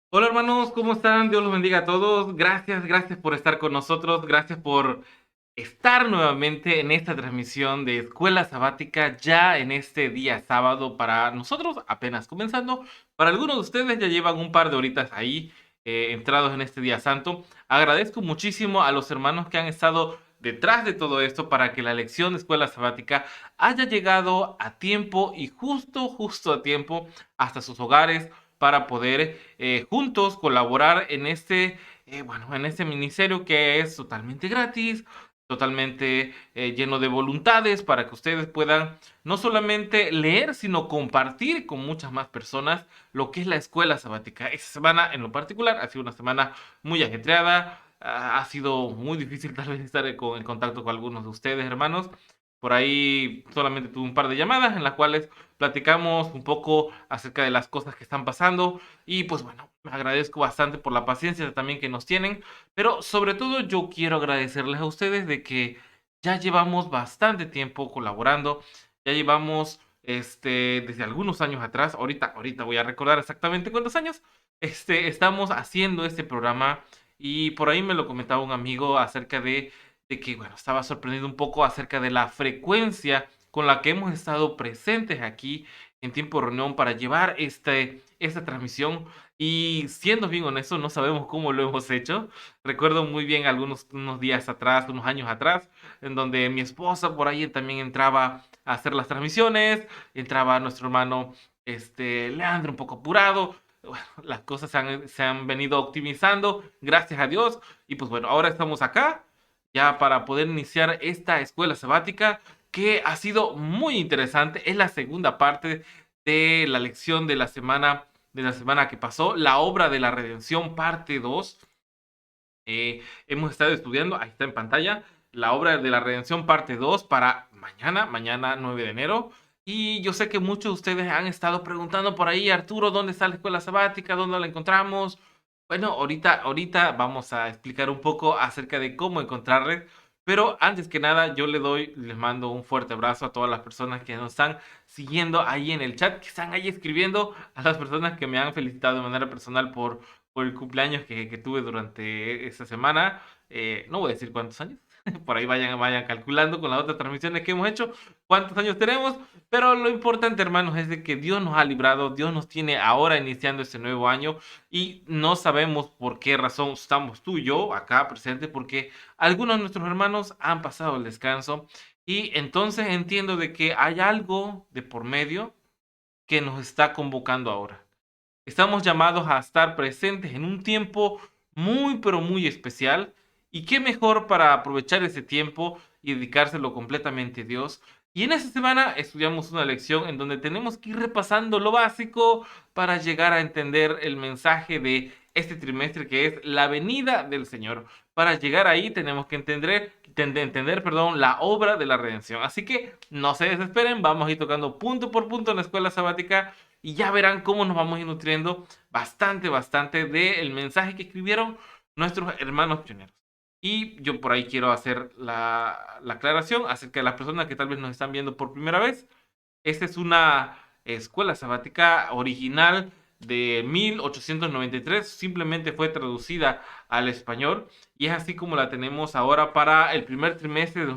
Hola hermanos, ¿cómo están? Dios los bendiga a todos. Gracias por estar con nosotros. Gracias por estar nuevamente en esta transmisión de Escuela Sabática ya en este día sábado. Para nosotros apenas comenzando. Para algunos de ustedes ya llevan un par de horitas ahí entrados en este día santo. Agradezco muchísimo a los hermanos que han estado detrás de todo esto para que la lección de Escuela Sabática haya llegado a tiempo y justo a tiempo hasta sus hogares para poder juntos colaborar en en este ministerio que es totalmente gratis, totalmente lleno de voluntades para que ustedes puedan no solamente leer, sino compartir con muchas más personas lo que es la escuela sabática. Esta semana en lo particular ha sido una semana muy ajetreada, ha sido muy difícil tal vez estar en contacto con algunos de ustedes, hermanos. Por ahí solamente tuve un par de llamadas en las cuales platicamos un poco acerca de las cosas que están pasando y pues bueno, agradezco bastante por la paciencia también que nos tienen, pero sobre todo yo quiero agradecerles a ustedes de que ya llevamos bastante tiempo colaborando, ya llevamos desde algunos años atrás, ahorita voy a recordar exactamente cuántos años, estamos haciendo este programa y por ahí me lo comentaba un amigo acerca de que, bueno, estaba sorprendido un poco acerca de la frecuencia con la que hemos estado presentes aquí en tiempo de reunión para llevar esta transmisión. Y siendo bien honesto, no sabemos cómo lo hemos hecho. Recuerdo muy bien unos días atrás, unos años atrás, en donde mi esposa por ahí también entraba a hacer las transmisiones, entraba nuestro hermano Leandro un poco apurado. Bueno, las cosas se han venido optimizando, gracias a Dios. Y pues bueno, ahora estamos acá ya para poder iniciar esta escuela sabática que ha sido muy interesante. Es la segunda parte de la lección de la semana que pasó, la obra de la redención, parte 2. Hemos estado estudiando, ahí está en pantalla, la obra de la redención, parte 2 para mañana 9 de enero. Y yo sé que muchos de ustedes han estado preguntando por ahí, Arturo, ¿dónde está la escuela sabática? ¿Dónde la encontramos? Bueno, ahorita vamos a explicar un poco acerca de cómo encontrarles, pero antes que nada les mando un fuerte abrazo a todas las personas que nos están siguiendo ahí en el chat, que están ahí escribiendo, a las personas que me han felicitado de manera personal por el cumpleaños que tuve durante esta semana. No voy a decir cuántos años, por ahí vayan calculando con las otras transmisiones que hemos hecho, cuántos años tenemos, pero lo importante, hermanos, es de que Dios nos ha librado, Dios nos tiene ahora iniciando este nuevo año y no sabemos por qué razón estamos tú y yo acá presentes, porque algunos de nuestros hermanos han pasado el descanso y entonces entiendo de que hay algo de por medio que nos está convocando ahora. Estamos llamados a estar presentes en un tiempo muy, pero muy especial. Y qué mejor para aprovechar ese tiempo y dedicárselo completamente a Dios. Y en esta semana estudiamos una lección en donde tenemos que ir repasando lo básico para llegar a entender el mensaje de este trimestre que es la venida del Señor. Para llegar ahí tenemos que entender, perdón, la obra de la redención. Así que no se desesperen, vamos a ir tocando punto por punto en la escuela sabática y ya verán cómo nos vamos a ir nutriendo bastante del mensaje que escribieron nuestros hermanos pioneros. Y yo por ahí quiero hacer la aclaración acerca de las personas que tal vez nos están viendo por primera vez. Esta es una escuela sabática original de 1893, simplemente fue traducida al español y es así como la tenemos ahora para el primer trimestre de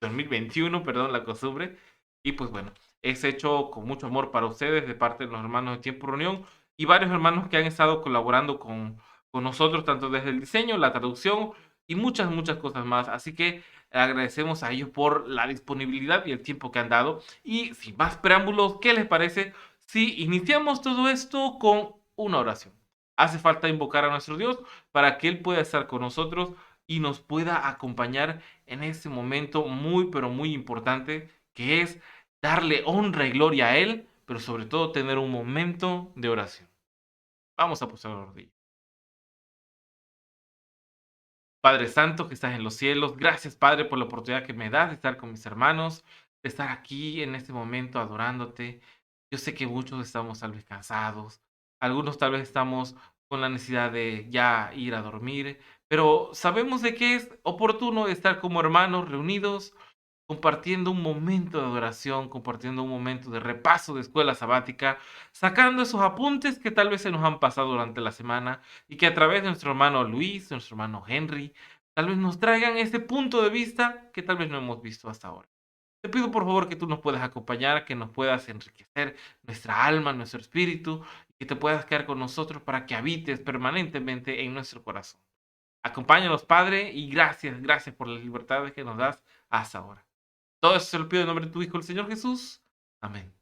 2021, perdón, la costumbre. Y pues bueno, es hecho con mucho amor para ustedes de parte de los hermanos de Tiempo Reunión y varios hermanos que han estado colaborando con nosotros, tanto desde el diseño, la traducción y muchas cosas más. Así que agradecemos a ellos por la disponibilidad y el tiempo que han dado. Y sin más preámbulos, ¿qué les parece si iniciamos todo esto con una oración? Hace falta invocar a nuestro Dios para que Él pueda estar con nosotros y nos pueda acompañar en este momento muy, pero muy importante, que es darle honra y gloria a Él, pero sobre todo tener un momento de oración. Vamos a posar la rodilla. Padre Santo que estás en los cielos, gracias Padre por la oportunidad que me das de estar con mis hermanos, de estar aquí en este momento adorándote. Yo sé que muchos estamos tal vez cansados, algunos tal vez estamos con la necesidad de ya ir a dormir, pero sabemos de que es oportuno estar como hermanos reunidos compartiendo un momento de adoración, compartiendo un momento de repaso de escuela sabática, sacando esos apuntes que tal vez se nos han pasado durante la semana y que a través de nuestro hermano Luis, nuestro hermano Henry, tal vez nos traigan ese punto de vista que tal vez no hemos visto hasta ahora. Te pido por favor que tú nos puedas acompañar, que nos puedas enriquecer nuestra alma, nuestro espíritu, y que te puedas quedar con nosotros para que habites permanentemente en nuestro corazón. Acompáñanos, Padre, y gracias, gracias por las libertades que nos das hasta ahora. Todo eso se lo pido en nombre de tu Hijo, el Señor Jesús. Amén.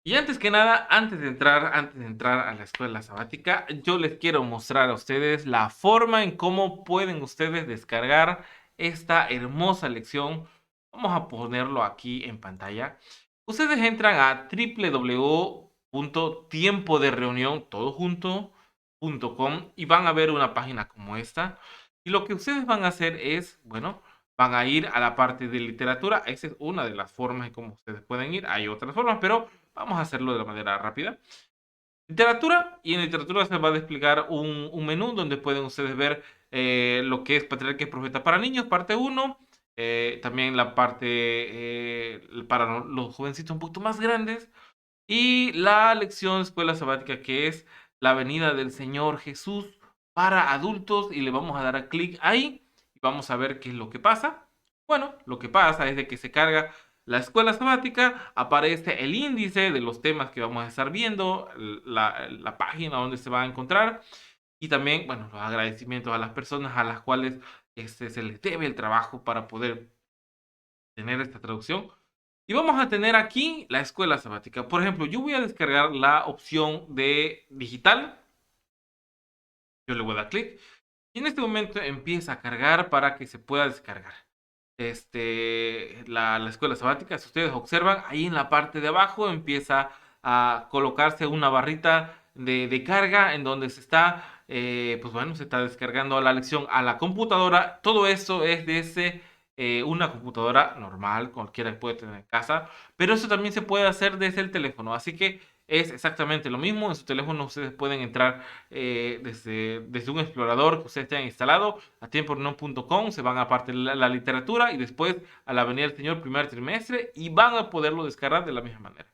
Y antes que nada, antes de entrar a la escuela sabática, yo les quiero mostrar a ustedes la forma en cómo pueden ustedes descargar esta hermosa lección. Vamos a ponerlo aquí en pantalla. Ustedes entran a www.tiempodereunión, todo junto, .com, y van a ver una página como esta. Y lo que ustedes van a hacer es, bueno, van a ir a la parte de literatura. Esa es una de las formas en cómo ustedes pueden ir. Hay otras formas, pero vamos a hacerlo de la manera rápida. Literatura, y en literatura se va a desplegar un menú donde pueden ustedes ver lo que es Patriarca y Profeta para Niños, parte uno. También la parte para los jovencitos un poquito más grandes. Y la lección Escuela Sabática, que es la venida del Señor Jesús para adultos. Y le vamos a dar a clic ahí y vamos a ver qué es lo que pasa. Bueno, lo que pasa es de que se carga la escuela sabática, aparece el índice de los temas que vamos a estar viendo, la página donde se va a encontrar y también, bueno, los agradecimientos a las personas a las cuales se les debe el trabajo para poder tener esta traducción. Y vamos a tener aquí la escuela sabática. Por ejemplo, yo voy a descargar la opción de digital. Yo le voy a dar clic. Y en este momento empieza a cargar para que se pueda descargar la escuela sabática. Si ustedes observan, ahí en la parte de abajo empieza a colocarse una barrita de carga en donde se está, pues bueno, se está descargando la lección a la computadora. Todo eso es desde una computadora normal, cualquiera puede tener en casa, pero eso también se puede hacer desde el teléfono. Así que es exactamente lo mismo. En su teléfono ustedes pueden entrar desde un explorador que ustedes tengan instalado a tiemporeunión.com, se van a parte de la literatura y después a la Avenida del Señor primer trimestre y van a poderlo descargar de la misma manera.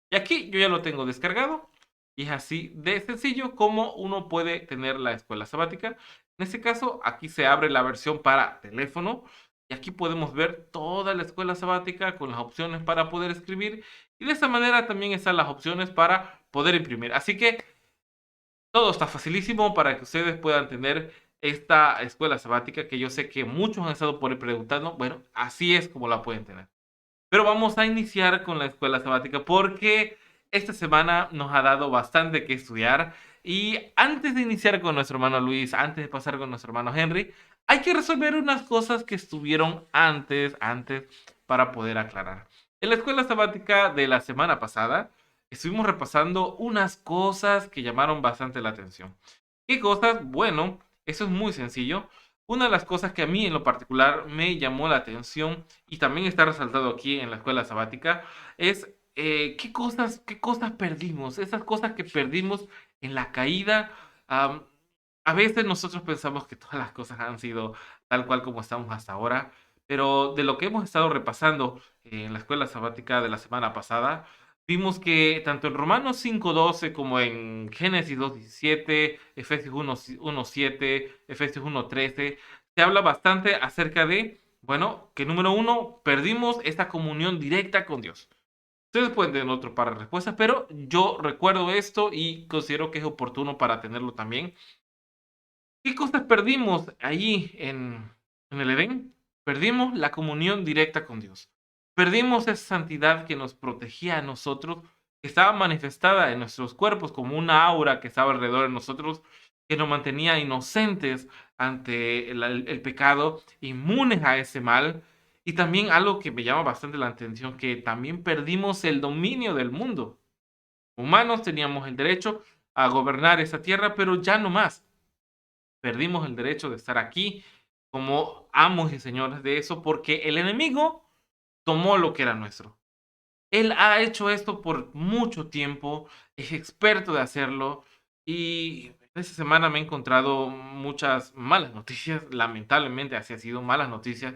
Y aquí yo ya lo tengo descargado y es así de sencillo como uno puede tener la escuela sabática. En este caso, aquí se abre la versión para teléfono y aquí podemos ver toda la escuela sabática con las opciones para poder escribir y de esta manera también están las opciones para poder imprimir. Así que todo está facilísimo para que ustedes puedan tener esta escuela sabática que yo sé que muchos han estado por ahí preguntando. Bueno, así es como la pueden tener. Pero vamos a iniciar con la escuela sabática porque esta semana nos ha dado bastante que estudiar. Y antes de iniciar con nuestro hermano Luis, antes de pasar con nuestro hermano Henry, hay que resolver unas cosas que estuvieron antes para poder aclarar. En la escuela sabática de la semana pasada, estuvimos repasando unas cosas que llamaron bastante la atención. ¿Qué cosas? Bueno, eso es muy sencillo. Una de las cosas que a mí en lo particular me llamó la atención y también está resaltado aquí en la escuela sabática es qué cosas perdimos, esas cosas que perdimos en la caída. A veces nosotros pensamos que todas las cosas han sido tal cual como estamos hasta ahora, pero de lo que hemos estado repasando en la escuela sabática de la semana pasada, vimos que tanto en Romanos 5:12 como en Génesis 2:17, Efesios 1:7, Efesios 1:13, se habla bastante acerca de, bueno, que número uno, perdimos esta comunión directa con Dios. Ustedes pueden tener otro par de respuestas, pero yo recuerdo esto y considero que es oportuno para tenerlo también. ¿Qué cosas perdimos allí en el Edén? Perdimos la comunión directa con Dios. Perdimos esa santidad que nos protegía a nosotros, que estaba manifestada en nuestros cuerpos como una aura que estaba alrededor de nosotros, que nos mantenía inocentes ante el pecado, inmunes a ese mal. Y también algo que me llama bastante la atención, que también perdimos el dominio del mundo. Humanos teníamos el derecho a gobernar esa tierra, pero ya no más. Perdimos el derecho de estar aquí como amos y señores de eso porque el enemigo tomó lo que era nuestro. Él ha hecho esto por mucho tiempo, es experto de hacerlo y Esta semana me he encontrado muchas malas noticias, lamentablemente así ha sido, malas noticias,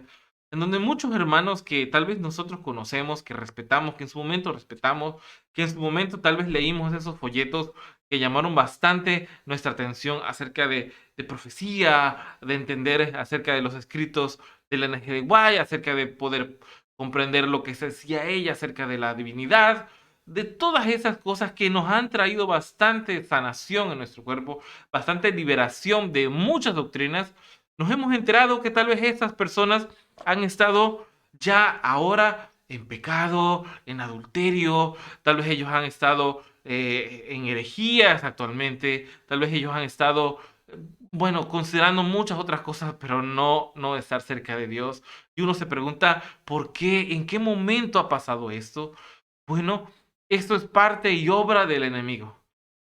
en donde muchos hermanos que tal vez nosotros conocemos, que respetamos, que en su momento respetamos, que en su momento tal vez leímos esos folletos que llamaron bastante nuestra atención acerca de profecía, de entender acerca de los escritos de la NG de Guay, acerca de poder comprender lo que se decía ella acerca de la divinidad, de todas esas cosas que nos han traído bastante sanación en nuestro cuerpo, bastante liberación de muchas doctrinas, nos hemos enterado que tal vez estas personas han estado ya ahora en pecado, en adulterio, tal vez ellos han estado en herejías actualmente, tal vez ellos han estado, bueno, considerando muchas otras cosas, pero no estar cerca de Dios. Y uno se pregunta, ¿por qué? ¿En qué momento ha pasado esto? Bueno, esto es parte y obra del enemigo.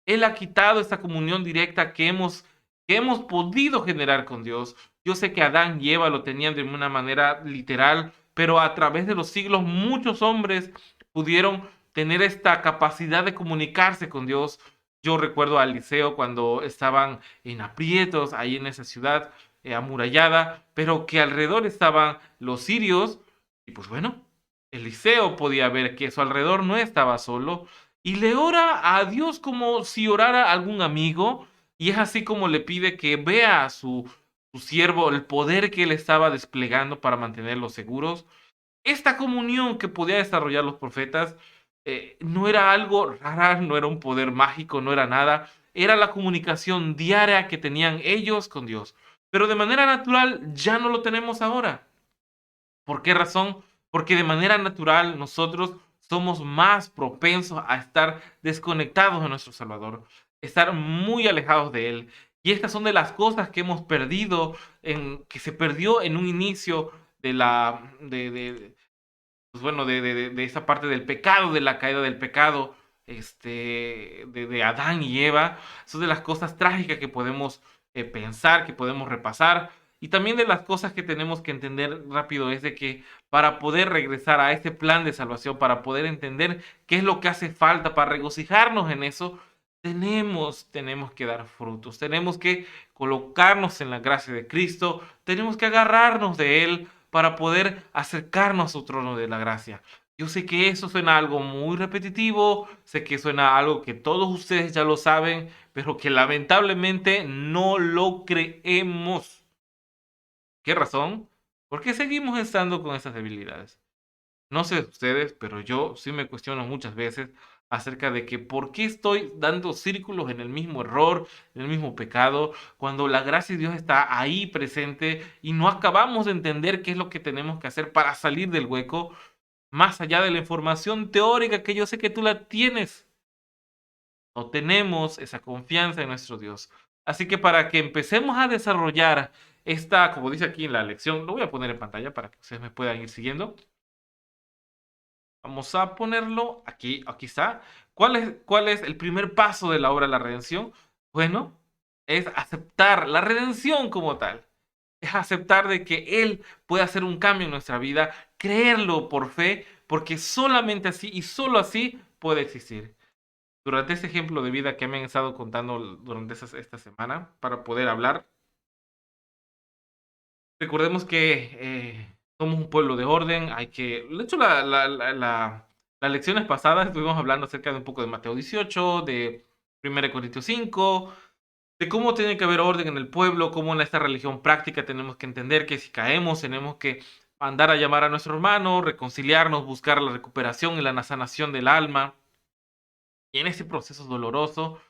Él ha quitado esta comunión directa que hemos podido generar con Dios. Yo sé que Adán y Eva lo tenían de una manera literal, pero a través de los siglos muchos hombres pudieron tener esta capacidad de comunicarse con Dios. Yo recuerdo a Eliseo cuando estaban en aprietos ahí en esa ciudad amurallada, pero que alrededor estaban los sirios y pues bueno, Eliseo podía ver que a su alrededor no estaba solo y le ora a Dios como si orara a algún amigo, y es así como le pide que vea a su siervo el poder que él estaba desplegando para mantenerlos seguros. Esta comunión que podía desarrollar los profetas no era algo raro, no era un poder mágico, no era nada, era la comunicación diaria que tenían ellos con Dios. Pero de manera natural ya no lo tenemos ahora. ¿Por qué razón? Porque de manera natural nosotros somos más propensos a estar desconectados de nuestro Salvador, estar muy alejados de Él. Y estas son de las cosas que hemos perdido, que se perdió en un inicio de la, pues bueno, de esa parte del pecado, de la caída del pecado, de Adán y Eva. Son de las cosas trágicas que podemos pensar, que podemos repasar. Y también de las cosas que tenemos que entender rápido es de que para poder regresar a ese plan de salvación, para poder entender qué es lo que hace falta, para regocijarnos en eso, tenemos que dar frutos, tenemos que colocarnos en la gracia de Cristo, tenemos que agarrarnos de Él para poder acercarnos a su trono de la gracia. Yo sé que eso suena algo muy repetitivo, sé que suena algo que todos ustedes ya lo saben, pero que lamentablemente no lo creemos. ¿Qué razón? Porque seguimos estando con esas debilidades. No sé ustedes, pero yo sí me cuestiono muchas veces acerca de que por qué estoy dando círculos en el mismo error, en el mismo pecado, cuando la gracia de Dios está ahí presente y no acabamos de entender qué es lo que tenemos que hacer para salir del hueco, más allá de la información teórica que yo sé que tú la tienes. No tenemos esa confianza en nuestro Dios. Así que para que empecemos a desarrollar esta, como dice aquí en la lección, lo voy a poner en pantalla para que ustedes me puedan ir siguiendo. Vamos a ponerlo aquí, aquí está. Cuál es el primer paso de la obra de la redención? Bueno, es aceptar la redención como tal. Es aceptar de que Él puede hacer un cambio en nuestra vida, creerlo por fe, porque solamente así y solo así puede existir. Durante este ejemplo de vida que me han estado contando durante esta semana, para poder hablar, recordemos que somos un pueblo de orden, hay que... De hecho, las lecciones pasadas estuvimos hablando acerca de un poco de Mateo 18, de 1 Corintios 5, de cómo tiene que haber orden en el pueblo, cómo en esta religión práctica tenemos que entender que si caemos tenemos que mandar a llamar a nuestro hermano, reconciliarnos, buscar la recuperación y la sanación del alma. Y en ese proceso doloroso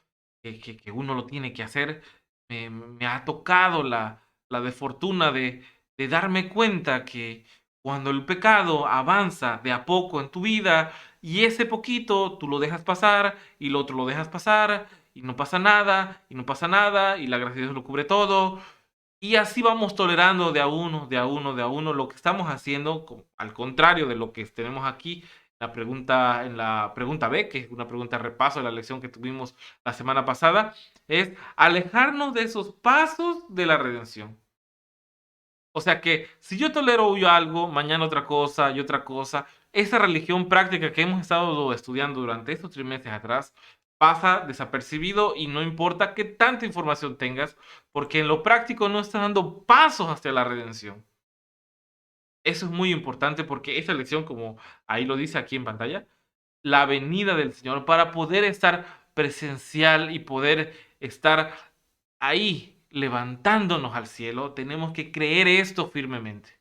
que uno lo tiene que hacer, me ha tocado la desfortuna de darme cuenta que cuando el pecado avanza de a poco en tu vida y ese poquito tú lo dejas pasar y lo otro lo dejas pasar y no pasa nada y no pasa nada y la gracia de Dios lo cubre todo y así vamos tolerando de a uno, de a uno, de a uno lo que estamos haciendo, al contrario de lo que tenemos aquí en la pregunta B, que es una pregunta repaso de la lección que tuvimos la semana pasada, es alejarnos de esos pasos de la redención. O sea que si yo tolero hoy algo, mañana otra cosa y otra cosa, esa religión práctica que hemos estado estudiando durante estos 3 meses atrás, pasa desapercibido y no importa qué tanta información tengas, porque en lo práctico no estás dando pasos hacia la redención. Eso es muy importante porque esta lección, como ahí lo dice aquí en pantalla, la venida del Señor, para poder estar presencial y poder estar ahí levantándonos al cielo, tenemos que creer esto firmemente.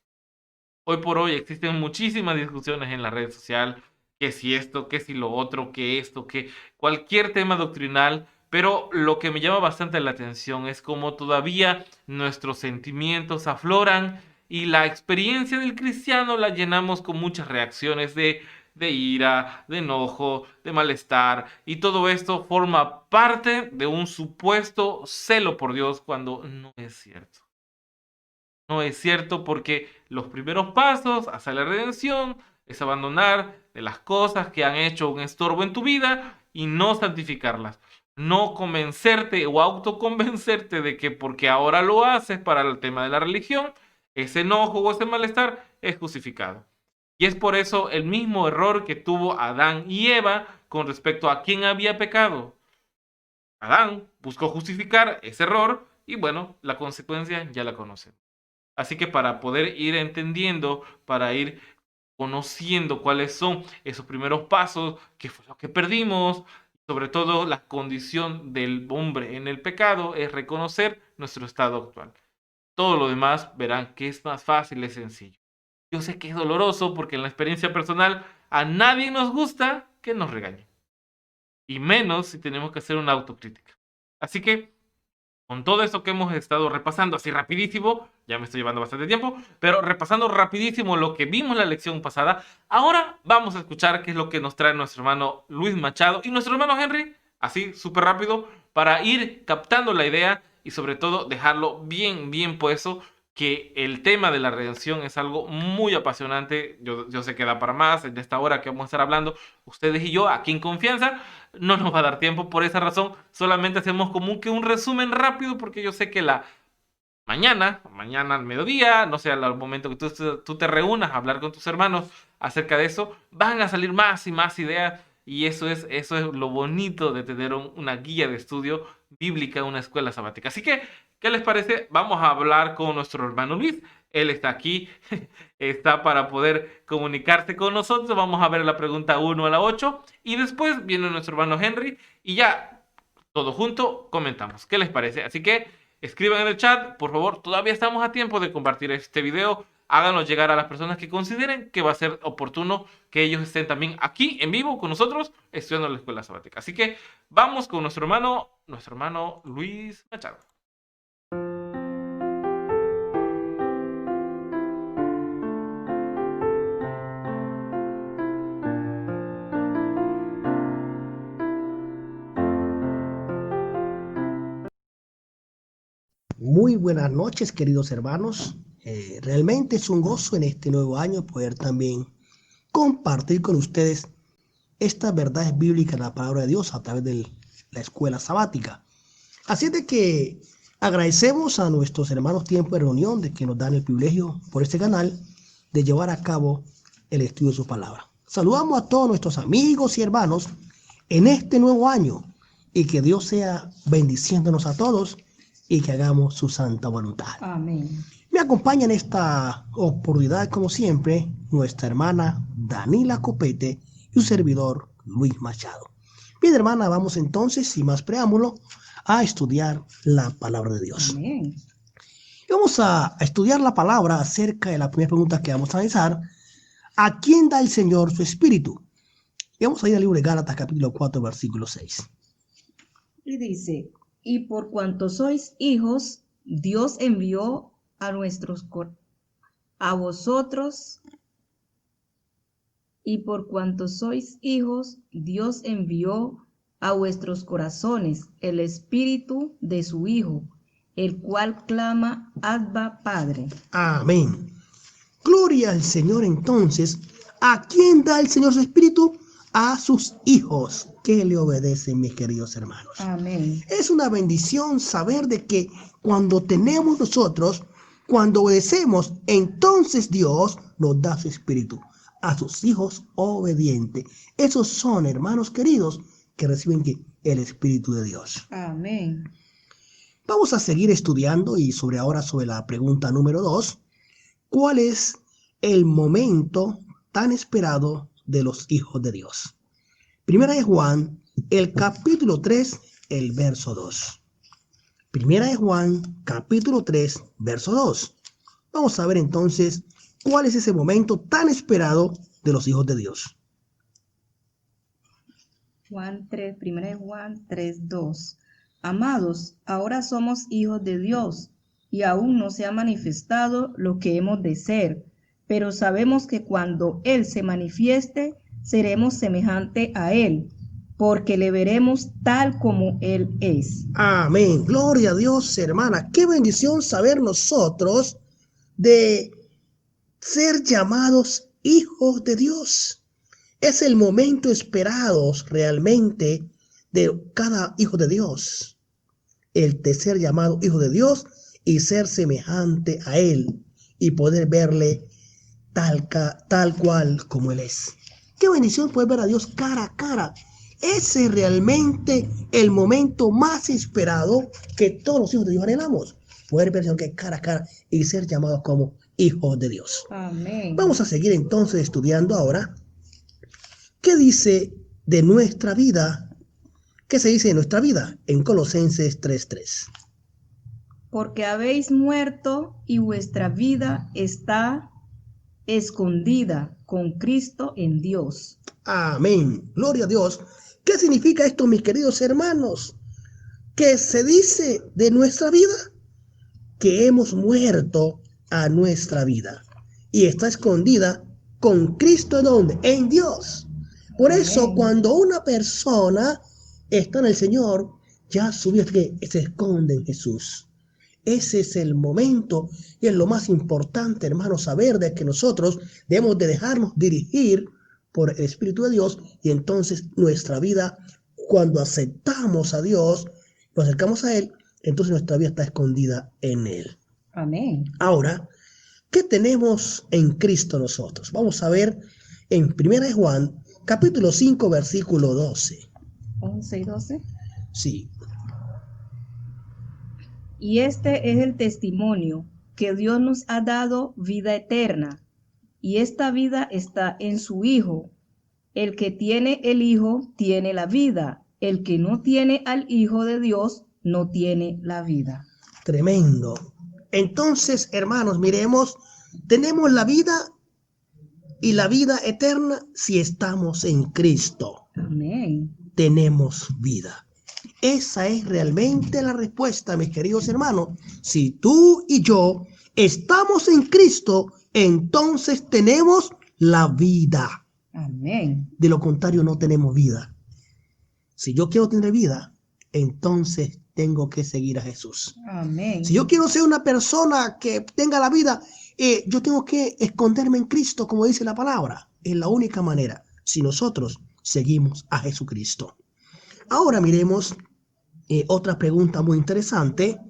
Hoy por hoy existen muchísimas discusiones en la red social, que si esto, que si lo otro, que esto, que cualquier tema doctrinal, pero lo que me llama bastante la atención es cómo todavía nuestros sentimientos afloran y la experiencia del cristiano la llenamos con muchas reacciones de ira, de enojo, de malestar, y todo esto forma parte de un supuesto celo por Dios cuando no es cierto. No es cierto, porque los primeros pasos hacia la redención es abandonar de las cosas que han hecho un estorbo en tu vida y no santificarlas. No convencerte o autoconvencerte de que porque ahora lo haces para el tema de la religión, ese enojo o ese malestar es justificado. Y es por eso el mismo error que tuvo Adán y Eva con respecto a quién había pecado. Adán buscó justificar ese error y bueno, la consecuencia ya la conocen. Así que para poder ir entendiendo, para ir conociendo cuáles son esos primeros pasos, qué fue lo que perdimos, sobre todo la condición del hombre en el pecado, es reconocer nuestro estado actual. Todo lo demás verán que es más fácil, es sencillo. Yo sé que es doloroso porque en la experiencia personal a nadie nos gusta que nos regañen. Y menos si tenemos que hacer una autocrítica. Así que con todo esto que hemos estado repasando así rapidísimo, ya me estoy llevando bastante tiempo, pero repasando rapidísimo lo que vimos en la lección pasada, ahora vamos a escuchar qué es lo que nos trae nuestro hermano Luis Machado y nuestro hermano Henry, así súper rápido, para ir captando la idea y sobre todo dejarlo bien, bien puesto, que el tema de la redención es algo muy apasionante. Yo sé que da para más en esta hora que vamos a estar hablando ustedes y yo aquí en confianza. No nos va a dar tiempo, por esa razón solamente hacemos como que un resumen rápido, porque yo sé que la mañana al mediodía, no sé, al momento que tú te reúnas a hablar con tus hermanos acerca de eso, van a salir más y más ideas, y eso es lo bonito de tener una guía de estudio bíblica, una escuela sabática. Así que, ¿qué les parece? Vamos a hablar con nuestro hermano Luis. Él está aquí, está para poder comunicarse con nosotros. Vamos a ver la pregunta 1 a la 8 y después viene nuestro hermano Henry y ya todo junto comentamos. ¿Qué les parece? Así que escriban en el chat, por favor. Todavía estamos a tiempo de compartir este video. Háganlo llegar a las personas que consideren que va a ser oportuno que ellos estén también aquí en vivo con nosotros estudiando en la escuela sabática. Así que vamos con nuestro hermano Luis Machado. Muy buenas noches, queridos hermanos. Realmente es un gozo en este nuevo año poder también compartir con ustedes estas verdades bíblicas de la palabra de Dios a través de la escuela sabática. Así de que agradecemos a nuestros hermanos Tiempo de Reunión de que nos dan el privilegio por este canal de llevar a cabo el estudio de su palabra. Saludamos a todos nuestros amigos y hermanos en este nuevo año y que Dios sea bendiciéndonos a todos y que hagamos su santa voluntad. Amén. Me acompaña en esta oportunidad, como siempre, nuestra hermana Danila Copete y su servidor Luis Machado. Bien, hermana, vamos entonces, sin más preámbulo, a estudiar la palabra de Dios. Amén. Y vamos a estudiar la palabra acerca de la primera pregunta que vamos a analizar. ¿A quién da el Señor su espíritu? Y vamos a ir al libro de Gálatas, capítulo 4, versículo 6. Y dice, y por cuanto sois hijos, Dios envió a vosotros, y por cuanto sois hijos, Dios envió a vuestros corazones el espíritu de su Hijo, el cual clama, Abba, Padre. Amén. Gloria al Señor. Entonces, ¿a quién da el Señor su espíritu? A sus hijos que le obedecen, mis queridos hermanos. Amén. Es una bendición saber de que cuando tenemos nosotros, cuando obedecemos, entonces Dios nos da su espíritu a sus hijos obedientes. Esos son, hermanos queridos, que reciben el Espíritu de Dios. Amén. Vamos a seguir estudiando y sobre la pregunta número 2. ¿Cuál es el momento tan esperado de los hijos de Dios? Primera de Juan, el capítulo 3, el verso 2. Primera de Juan, capítulo 3, verso 2. Vamos a ver entonces cuál es ese momento tan esperado de los hijos de Dios. Primera de Juan 3, 2. Amados, ahora somos hijos de Dios, y aún no se ha manifestado lo que hemos de ser, pero sabemos que cuando Él se manifieste, seremos semejante a Él, porque le veremos tal como Él es. Amén. Gloria a Dios, hermana. Qué bendición saber nosotros de ser llamados hijos de Dios. Es el momento esperado realmente de cada hijo de Dios. El de ser llamado hijo de Dios y ser semejante a Él y poder verle tal cual como Él es. Qué bendición poder ver a Dios cara a cara. Ese es realmente el momento más esperado que todos los hijos de Dios anhelamos. Poder ver a Dios cara a cara y ser llamados como hijos de Dios. Amén. Vamos a seguir entonces estudiando ahora. ¿Qué dice de nuestra vida? ¿Qué se dice de nuestra vida? En Colosenses 3:3. Porque habéis muerto y vuestra vida está escondida con Cristo en Dios. Amén. Gloria a Dios. ¿Qué significa esto, mis queridos hermanos? ¿Qué se dice de nuestra vida? Que hemos muerto a nuestra vida y está escondida con Cristo. ¿En dónde? En Dios. Por eso, Amén. cuando una persona está en el Señor, ya su vida se esconde en Jesús. Ese es el momento y es lo más importante, hermanos, saber de que nosotros debemos de dejarnos dirigir por el Espíritu de Dios y entonces nuestra vida, cuando aceptamos a Dios, nos acercamos a Él, entonces nuestra vida está escondida en Él. Amén. Ahora, ¿qué tenemos en Cristo nosotros? Vamos a ver en 1 de Juan, capítulo 5, versículo 12. 11 y 12. Sí. Y este es el testimonio, que Dios nos ha dado vida eterna, y esta vida está en su Hijo. El que tiene el Hijo tiene la vida, el que no tiene al Hijo de Dios no tiene la vida. Tremendo. Entonces, hermanos, miremos, tenemos la vida y la vida eterna si estamos en Cristo. Amén. Tenemos vida. Esa es realmente la respuesta, mis queridos hermanos. Si tú y yo estamos en Cristo, entonces tenemos la vida. Amén. De lo contrario, no tenemos vida. Si yo quiero tener vida, entonces tengo que seguir a Jesús. Amén. Si yo quiero ser una persona que tenga la vida, yo tengo que esconderme en Cristo, como dice la palabra. Es la única manera, si nosotros seguimos a Jesucristo. Ahora miremos otra pregunta muy interesante.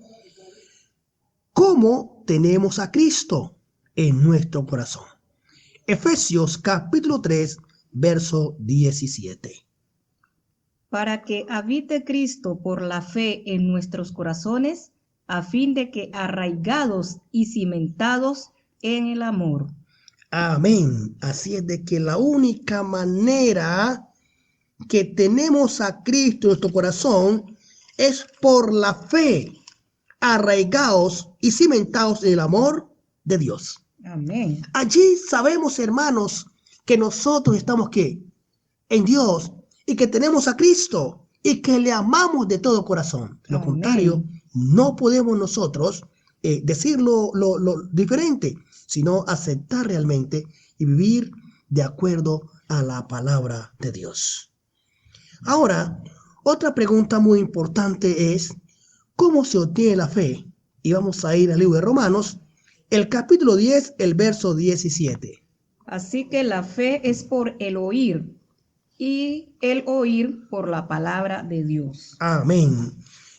¿Cómo tenemos a Cristo en nuestro corazón? Efesios capítulo 3, verso 17. Para que habite Cristo por la fe en nuestros corazones, a fin de que arraigados y cimentados en el amor. Amén. Así es de que la única manera que tenemos a Cristo en nuestro corazón es por la fe, arraigados y cimentados en el amor de Dios. Amén. Allí sabemos, hermanos, que nosotros estamos ¿qué? En Dios y que tenemos a Cristo y que le amamos de todo corazón. De lo Amén. contrario, no podemos nosotros decir lo diferente, sino aceptar realmente y vivir de acuerdo a la palabra de Dios. Ahora, otra pregunta muy importante es, ¿cómo se obtiene la fe? Y vamos a ir al libro de Romanos, el capítulo 10, el verso 17. Así que la fe es por el oír, y el oír por la palabra de Dios. Amén.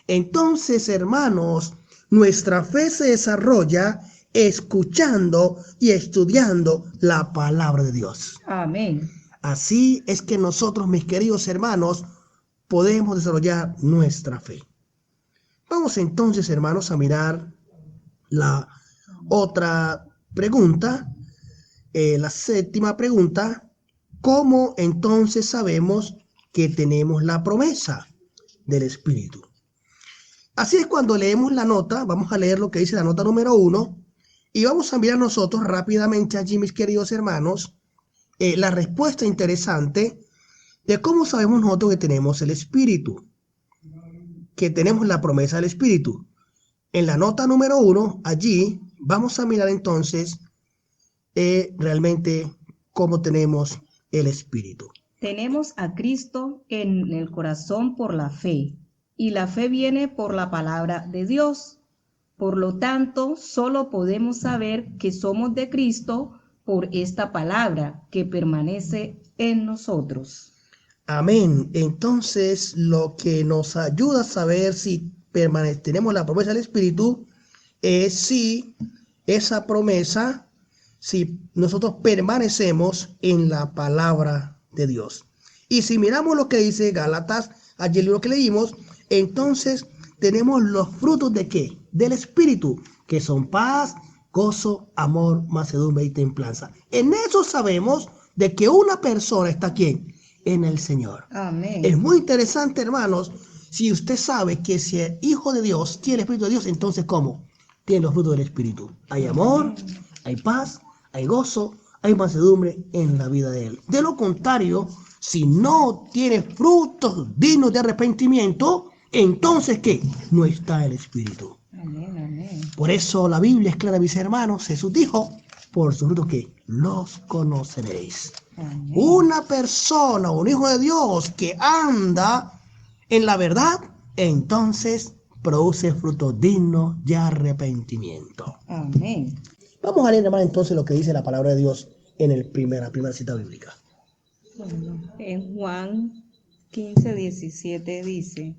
Entonces, hermanos, nuestra fe se desarrolla escuchando y estudiando la palabra de Dios. Amén. Así es que nosotros, mis queridos hermanos, podemos desarrollar nuestra fe. Vamos entonces, hermanos, a mirar la otra pregunta, la séptima pregunta. ¿Cómo entonces sabemos que tenemos la promesa del Espíritu? Así es, cuando leemos la nota, vamos a leer lo que dice la nota número 1 y vamos a mirar nosotros rápidamente allí, mis queridos hermanos, la respuesta interesante de cómo sabemos nosotros que tenemos el Espíritu, que tenemos la promesa del Espíritu. En la nota número 1, allí vamos a mirar entonces realmente cómo tenemos el Espíritu. Tenemos a Cristo en el corazón por la fe, y la fe viene por la palabra de Dios. Por lo tanto, solo podemos saber que somos de Cristo por esta palabra que permanece en nosotros. Amén. Entonces, lo que nos ayuda a saber si tenemos la promesa del Espíritu es si esa promesa, si nosotros permanecemos en la palabra de Dios. Y si miramos lo que dice Gálatas, ayer lo que leímos, entonces tenemos los frutos ¿de qué? Del Espíritu, que son paz, gozo, amor, mansedumbre y templanza. En eso sabemos de que una persona está ¿quién? En el Señor. Amén. Es muy interesante, hermanos, si usted sabe que si el Hijo de Dios tiene el Espíritu de Dios, entonces ¿cómo? Tiene los frutos del Espíritu. Hay amor, hay paz, hay gozo, hay mansedumbre en la vida de él. De lo contrario, si no tiene frutos dignos de arrepentimiento, entonces ¿qué? No está el Espíritu. Amén, amén. Por eso la Biblia es clara, mis hermanos. Jesús dijo, por sus frutos ¿qué? Los conoceréis. Amén. Una persona, un hijo de Dios que anda en la verdad, entonces produce frutos dignos de arrepentimiento. Amén. Vamos a leer, hermano, entonces lo que dice la palabra de Dios en la primera cita bíblica. En Juan 15:17 dice: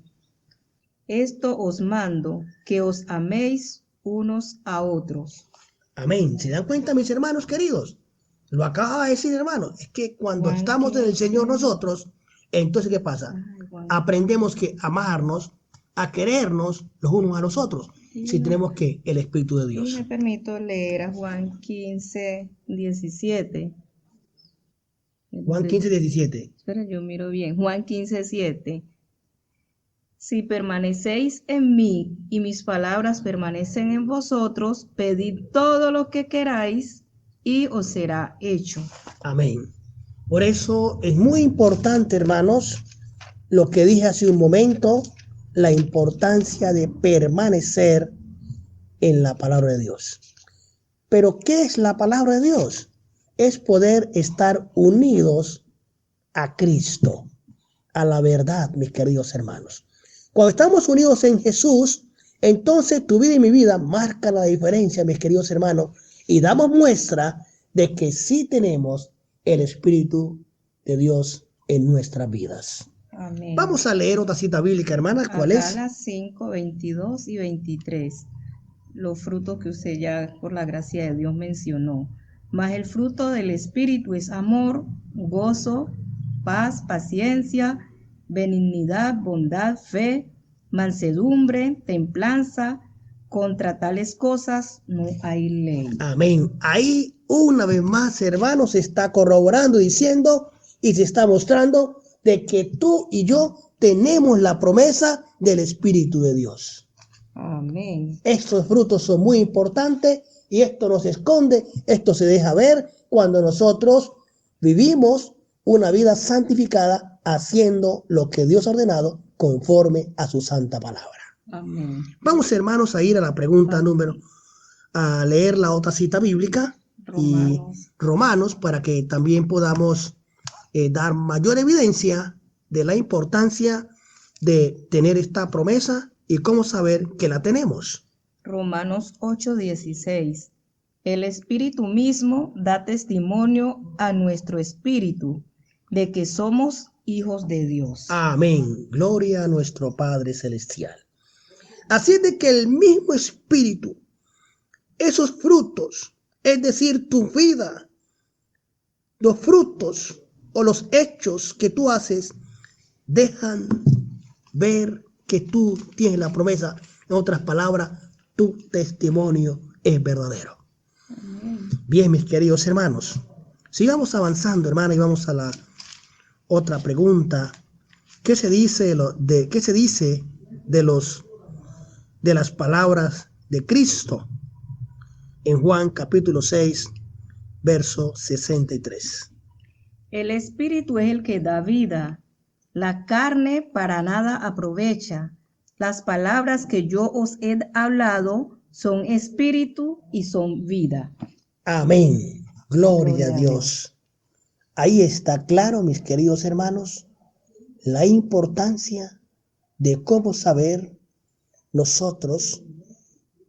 Esto os mando, que os améis unos a otros. Amén. ¿Se dan cuenta, mis hermanos queridos? Lo acaba de decir, hermano. Es que cuando Juan estamos en el 15. Señor nosotros, entonces ¿qué pasa? Ay, Juan. Aprendemos que amarnos, a querernos los unos a los otros. Si tenemos que el Espíritu de Y Dios. me permito leer a Juan 15:17. Juan 15:17. Espera, yo miro bien. Juan 15:7. Si permanecéis en mí y mis palabras permanecen en vosotros, pedid todo lo que queráis y os será hecho. Amén. Por eso es muy importante, hermanos, lo que dije hace un momento, la importancia de permanecer en la palabra de Dios. Pero ¿qué es la palabra de Dios? Es poder estar unidos a Cristo, a la verdad, mis queridos hermanos. Cuando estamos unidos en Jesús, entonces tu vida y mi vida marcan la diferencia, mis queridos hermanos, y damos muestra de que sí tenemos el Espíritu de Dios en nuestras vidas. Amén. Vamos a leer otra cita bíblica, hermana. ¿Cuál es? Gálatas 5:22 y 23. Los frutos que usted ya por la gracia de Dios mencionó. Mas el fruto del Espíritu es amor, gozo, paz, paciencia, benignidad, bondad, fe, mansedumbre, templanza. Contra tales cosas no hay ley. Amén. Ahí una vez más, hermanos, se está corroborando, diciendo y se está mostrando de que tú y yo tenemos la promesa del Espíritu de Dios. Amén. Estos frutos son muy importantes y esto no se esconde, esto se deja ver cuando nosotros vivimos una vida santificada haciendo lo que Dios ha ordenado conforme a su santa palabra. Amén. Vamos, hermanos, a ir a la pregunta a leer la otra cita bíblica y Romanos para que también podamos dar mayor evidencia de la importancia de tener esta promesa y cómo saber que la tenemos. Romanos 8:16. El Espíritu mismo da testimonio a nuestro espíritu de que somos hijos de Dios. Amén. Gloria a nuestro Padre Celestial. Así es de que el mismo Espíritu, esos frutos, es decir, tu vida, los frutos o los hechos que tú haces, dejan ver que tú tienes la promesa. En otras palabras, tu testimonio es verdadero. Amén. Bien, mis queridos hermanos, sigamos avanzando, hermana, y vamos a la otra pregunta. ¿Qué se dice de las palabras de Cristo en Juan capítulo 6, verso 63? El espíritu es el que da vida. La carne para nada aprovecha. Las palabras que yo os he hablado son espíritu y son vida. Amén. Gloria a Gloria a Dios. Ahí está claro, mis queridos hermanos, la importancia de cómo saber nosotros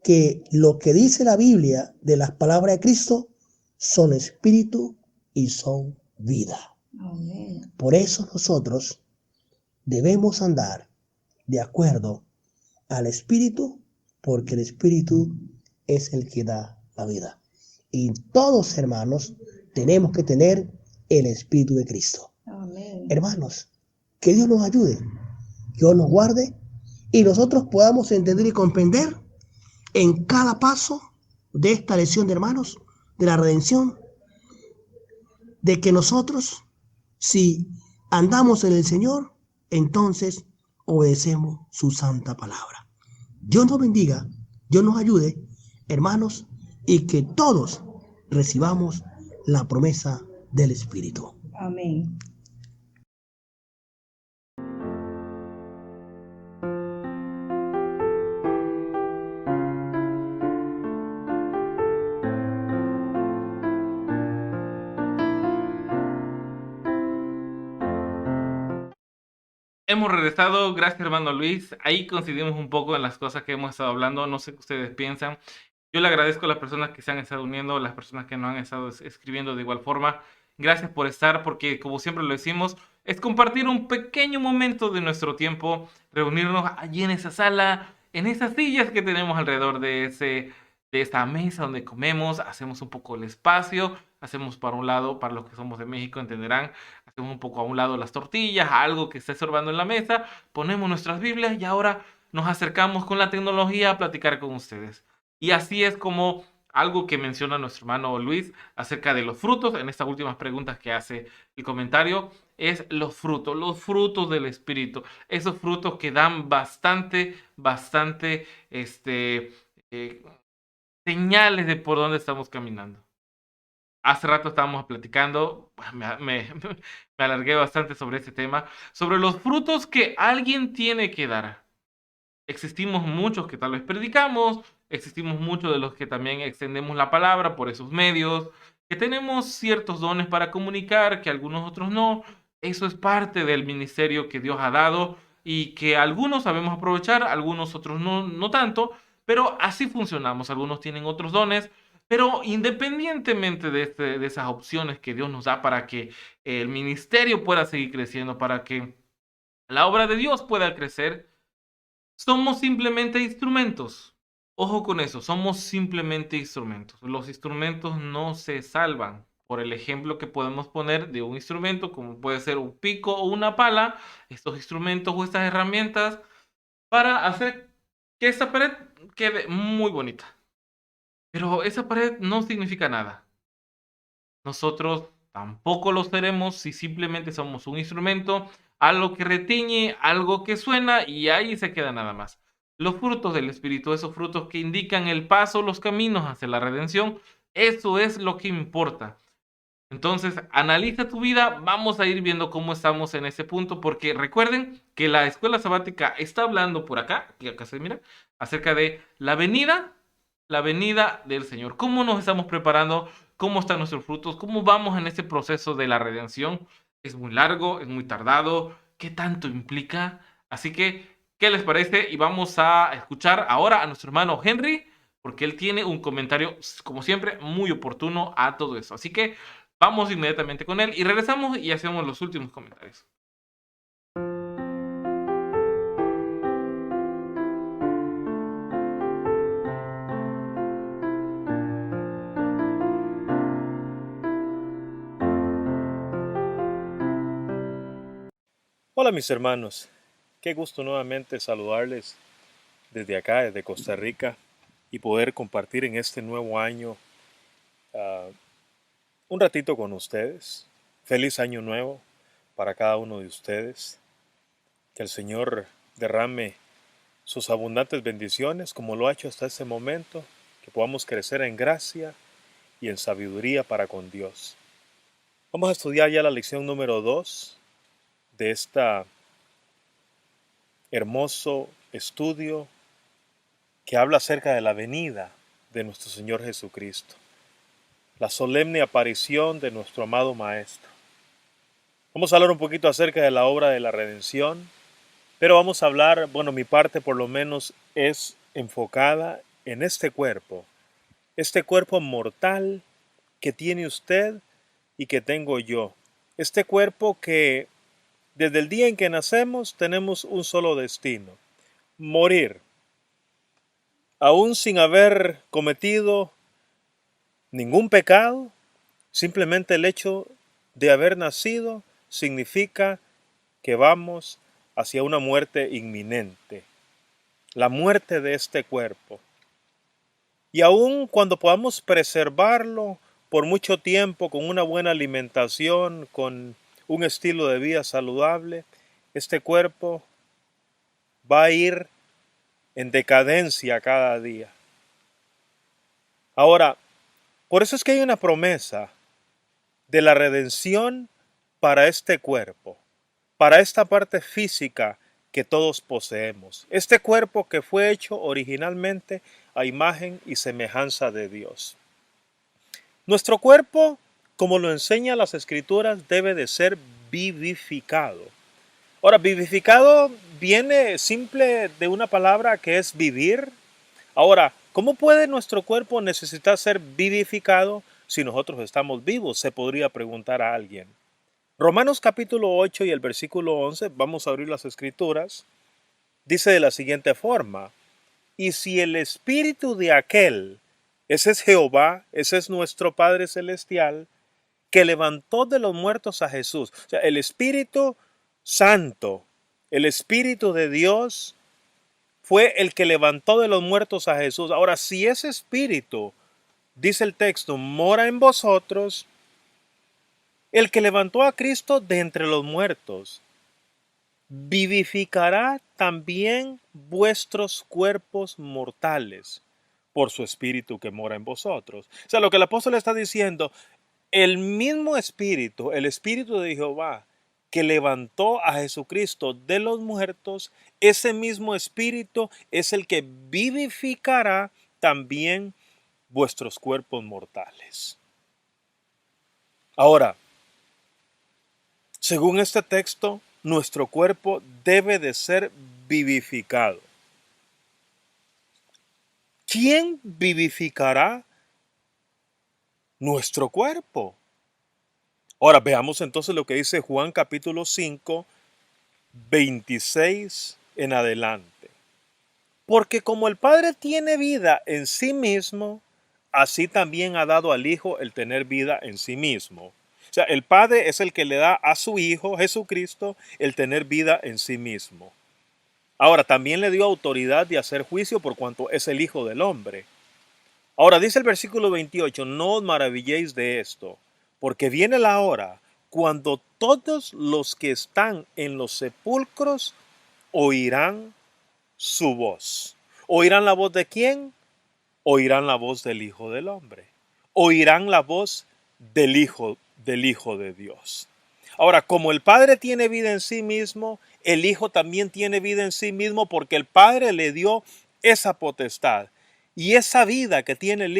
que lo que dice la Biblia de las palabras de Cristo son espíritu y son vida. Amén. Por eso nosotros debemos andar de acuerdo al espíritu, porque el espíritu es el que da la vida. Y todos, hermanos, tenemos que tener el espíritu de Cristo. Amén. Hermanos, que Dios nos ayude, que Dios nos guarde y nosotros podamos entender y comprender en cada paso de esta lección de hermanos, de la redención, de que nosotros, si andamos en el Señor, entonces obedecemos su santa palabra. Dios nos bendiga, Dios nos ayude, hermanos, y que todos recibamos la promesa del Espíritu. Amén. Hemos regresado, gracias hermano Luis. Ahí coincidimos un poco en las cosas que hemos estado hablando. No sé qué ustedes piensan. Yo le agradezco a las personas que se han estado uniendo, a las personas que no han estado escribiendo de igual forma. Gracias por estar, porque como siempre lo decimos, es compartir un pequeño momento de nuestro tiempo, reunirnos allí en esa sala, en esas sillas que tenemos alrededor de esa mesa donde comemos, hacemos un poco el espacio, hacemos para un lado, para los que somos de México entenderán, hacemos un poco a un lado las tortillas, algo que esté sorbando en la mesa, ponemos nuestras Biblias y ahora nos acercamos con la tecnología a platicar con ustedes. Y así es como algo que menciona nuestro hermano Luis acerca de los frutos, en estas últimas preguntas que hace el comentario, es los frutos del Espíritu, esos frutos que dan bastante, eh, señales de por dónde estamos caminando. Hace rato estábamos platicando, me alargué bastante sobre este tema, sobre los frutos que alguien tiene que dar. Existimos muchos que tal vez predicamos, existimos muchos de los que también extendemos la palabra por esos medios, que tenemos ciertos dones para comunicar, que algunos otros no. Eso es parte del ministerio que Dios ha dado y que algunos sabemos aprovechar, algunos otros no tanto, pero así funcionamos. Algunos tienen otros dones, pero independientemente de esas opciones que Dios nos da para que el ministerio pueda seguir creciendo, para que la obra de Dios pueda crecer, somos simplemente instrumentos. Ojo con eso, somos simplemente instrumentos. Los instrumentos no se salvan. Por el ejemplo que podemos poner de un instrumento, como puede ser un pico o una pala, estos instrumentos o estas herramientas para hacer que esa pared quede muy bonita. Pero esa pared no significa nada. Nosotros tampoco lo seremos si simplemente somos un instrumento, algo que retiñe, algo que suena y ahí se queda nada más. Los frutos del Espíritu, esos frutos que indican el paso, los caminos hacia la redención, eso es lo que importa. Entonces, analiza tu vida, vamos a ir viendo cómo estamos en ese punto, porque recuerden que la escuela sabática está hablando por acá, y acá se mira, acerca de la venida del Señor. ¿Cómo nos estamos preparando? ¿Cómo están nuestros frutos? ¿Cómo vamos en este proceso de la redención? ¿Es muy largo? ¿Es muy tardado? ¿Qué tanto implica? Así que, ¿qué les parece? Y vamos a escuchar ahora a nuestro hermano Henry, porque él tiene un comentario, como siempre, muy oportuno a todo eso. Así que vamos inmediatamente con él y regresamos y hacemos los últimos comentarios. Hola mis hermanos, Qué gusto nuevamente saludarles desde acá, desde Costa Rica, y poder compartir en este nuevo año ah, un ratito con ustedes. Feliz año nuevo para cada uno de ustedes. Que el Señor derrame sus abundantes bendiciones como lo ha hecho hasta este momento. Que podamos crecer en gracia y en sabiduría para con Dios. Vamos a estudiar ya la lección número 2 de este hermoso estudio que habla acerca de la venida de nuestro Señor Jesucristo, la solemne aparición de nuestro amado Maestro. Vamos a hablar un poquito acerca de la obra de la redención, pero vamos a hablar, bueno, mi parte por lo menos es enfocada en este cuerpo mortal que tiene usted y que tengo yo. Este cuerpo que desde el día en que nacemos tenemos un solo destino: morir. Aún sin haber cometido ningún pecado, simplemente el hecho de haber nacido significa que vamos hacia una muerte inminente, la muerte de este cuerpo. Y aun cuando podamos preservarlo por mucho tiempo con una buena alimentación, con un estilo de vida saludable, este cuerpo va a ir en decadencia cada día. Ahora, por eso es que hay una promesa de la redención para este cuerpo, para esta parte física que todos poseemos. Este cuerpo que fue hecho originalmente a imagen y semejanza de Dios. Nuestro cuerpo, como lo enseñan las Escrituras, debe de ser vivificado. Ahora, vivificado viene simple de una palabra que es vivir. Ahora, ¿cómo puede nuestro cuerpo necesitar ser vivificado si nosotros estamos vivos? Se podría preguntar a alguien. Romanos capítulo 8 y el versículo 11, vamos a abrir las Escrituras, dice de la siguiente forma: y si el espíritu de aquel, ese es Jehová, ese es nuestro Padre Celestial, que levantó de los muertos a Jesús, o sea, el Espíritu Santo, el Espíritu de Dios, fue el que levantó de los muertos a Jesús. Ahora, si ese Espíritu, dice el texto, mora en vosotros, el que levantó a Cristo de entre los muertos, vivificará también vuestros cuerpos mortales por su Espíritu que mora en vosotros. O sea, lo que el apóstol está diciendo, el mismo Espíritu, el Espíritu de Jehová, que levantó a Jesucristo de los muertos, ese mismo Espíritu es el que vivificará también vuestros cuerpos mortales. Ahora, según este texto, nuestro cuerpo debe de ser vivificado. ¿Quién vivificará nuestro cuerpo? Ahora veamos entonces lo que dice Juan capítulo 5, 26 en adelante. Porque como el Padre tiene vida en sí mismo, así también ha dado al Hijo el tener vida en sí mismo. O sea, el Padre es el que le da a su Hijo, Jesucristo, el tener vida en sí mismo. Ahora, también le dio autoridad de hacer juicio por cuanto es el Hijo del Hombre. Ahora, dice el versículo 28, no os maravilléis de esto, porque viene la hora cuando todos los que están en los sepulcros oirán su voz. ¿Oirán la voz de quién? Oirán la voz del Hijo del Hombre. Oirán la voz del Hijo de Dios. Ahora, como el Padre tiene vida en sí mismo, el Hijo también tiene vida en sí mismo porque el Padre le dio esa potestad. Y esa vida que tiene el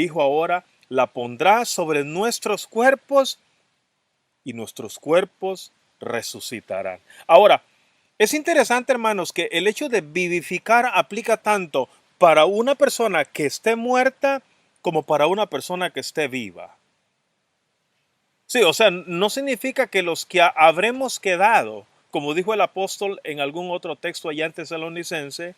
Hijo ahora la pondrá sobre nuestros cuerpos y nuestros cuerpos resucitarán. Ahora, es interesante, hermanos, que el hecho de vivificar aplica tanto para una persona que esté muerta como para una persona que esté viva. Sí, o sea, no significa que los que habremos quedado, como dijo el apóstol en algún otro texto allá en Tesalonicense,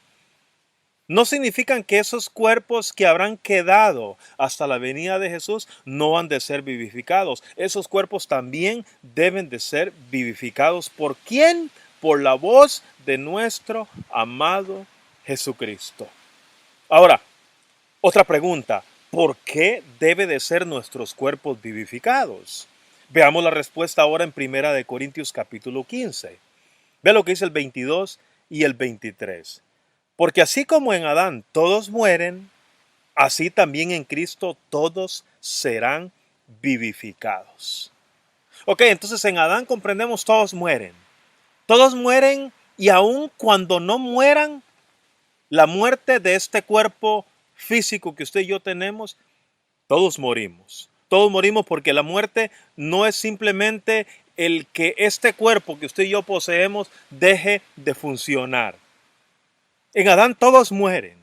no significan que esos cuerpos que habrán quedado hasta la venida de Jesús no han de ser vivificados. Esos cuerpos también deben de ser vivificados. ¿Por quién? por la voz de nuestro amado Jesucristo. Ahora, otra pregunta, ¿por qué debe de ser nuestros cuerpos vivificados? Veamos la respuesta ahora en 1 Corintios capítulo 15. Ve lo que dice el 22 y el 23. Porque así como en Adán todos mueren, así también en Cristo todos serán vivificados. Ok, entonces en Adán comprendemos todos mueren. Todos mueren y aun cuando no mueran, la muerte de este cuerpo físico que usted y yo tenemos, todos morimos. Todos morimos porque la muerte no es simplemente el que este cuerpo que usted y yo poseemos deje de funcionar. En Adán todos mueren.